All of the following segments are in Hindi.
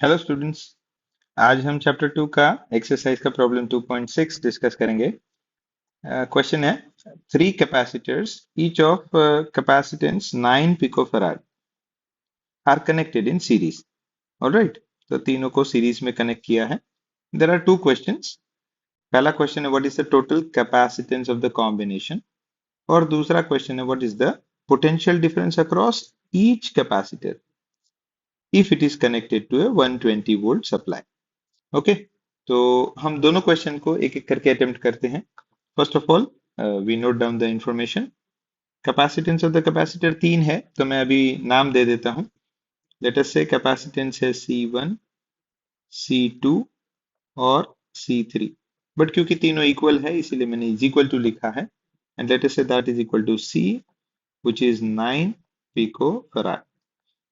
Hello students. आज हम चैप्टर 2 का एक्सरसाइज का प्रॉब्लम 2.6 डिस्कस करेंगे। क्वेश्चन है, three capacitors each of capacitance 9 picofarad are connected in series. Alright, तो तीनों को सीरीज में कनेक्ट किया है। There are two questions. पहला क्वेश्चन है what is the total capacitance of the combination, और दूसरा क्वेश्चन है what is the potential difference across each capacitor if it is connected to a 120 volt supply. Okay, तो हम दोनों क्वेश्चन को एक एक करके अटेम्प्ट करते हैं। First of all, we note down the information. Capacitance of the capacitor 3 है, तो मैं अभी नाम दे देता हूं। लेट अस से कैपेसिटेंस है C1, C2 और C3, बट क्योंकि तीनों इक्वल है इसीलिए मैंने इज इक्वल टू लिखा है। And let us say that is equal to C, which is 9 picofarad.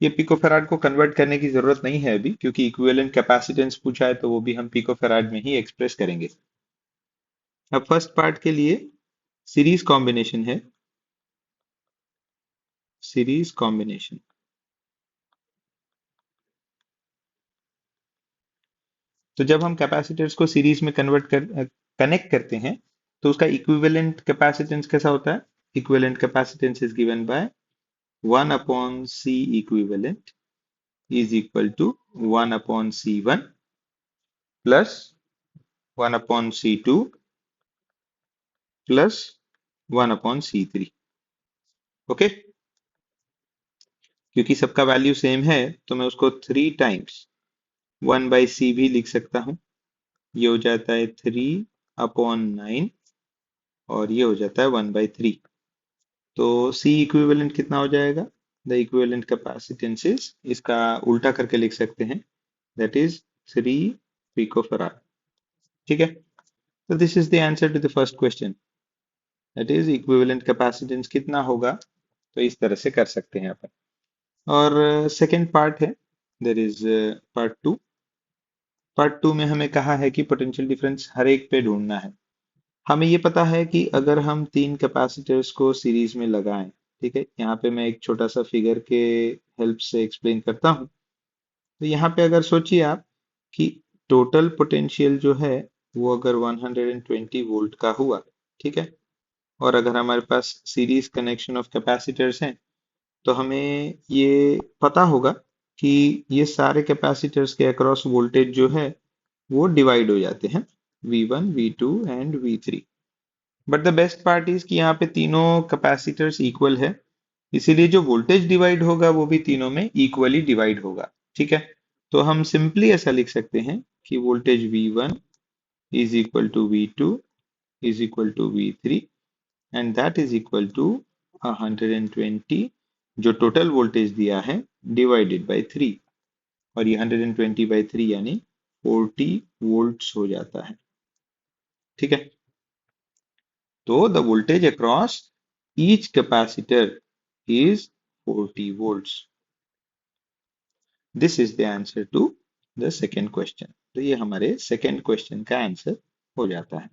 ये पिको फराड को कन्वर्ट करने की जरूरत नहीं है अभी, क्योंकि इक्विवेलेंट कैपेसिटेंस पूछा है तो वो भी हम पिको फराड में ही एक्सप्रेस करेंगे। अब फर्स्ट पार्ट के लिए सीरीज कॉम्बिनेशन है। सीरीज कॉम्बिनेशन, तो जब हम कैपेसिटर्स को सीरीज में कनेक्ट करते हैं तो उसका इक्विवेलेंट कैपेसिटेंस कैसा होता है? Equivalent capacitance is given by 1 upon C equivalent is equal to 1 upon C1 plus 1 upon C2 plus 1 upon C3। Okay, क्योंकि सबका वैल्यू सेम है तो मैं उसको 3 टाइम्स 1 बाई सी भी लिख सकता हूं। ये हो जाता है 3/9 और ये हो जाता है 1/3। तो C इक्विवेलेंट कितना हो जाएगा? द इक्विवेलेंट कैपेसिटेंस इज, इसका उल्टा करके लिख सकते हैं, दैट इज 3 पिकोफराड। ठीक है, तो this is the answer to the first question, that is equivalent capacitance कितना होगा। तो इस तरह से कर सकते हैं अपन। और सेकेंड पार्ट है, there is part two. Part two में हमें कहा है कि पोटेंशियल डिफरेंस हर एक पे ढूंढना है। हमें ये पता है कि अगर हम तीन कैपेसिटर्स को सीरीज में लगाएं, ठीक है, यहाँ पे मैं एक छोटा सा फिगर के हेल्प से एक्सप्लेन करता हूँ। तो यहाँ पे अगर सोचिए आप कि टोटल पोटेंशियल जो है वो अगर 120 वोल्ट का हुआ, ठीक है, और अगर हमारे पास सीरीज कनेक्शन ऑफ कैपेसिटर्स हैं तो हमें ये पता होगा कि ये सारे कैपेसिटर्स के अक्रॉस वोल्टेज जो है वो डिवाइड हो जाते हैं, V1, V2 and V3। But the best part is कि यहाँ पे तीनों कैपेसिटर्स इक्वल है, इसीलिए जो वोल्टेज डिवाइड होगा वो भी तीनों में इक्वली डिवाइड होगा। ठीक है, तो हम सिंपली ऐसा लिख सकते हैं कि voltage V1 is equal to V2 is equal to V3 and that is equal to 120, जो टोटल वोल्टेज दिया है, डिवाइडेड बाई 3। और ये 120/3 यानी 40 वोल्ट्स हो जाता है। ठीक है, तो the voltage across each capacitor is 40 volts. This is the answer to the second question. तो ये हमारे सेकेंड क्वेश्चन का आंसर हो जाता है।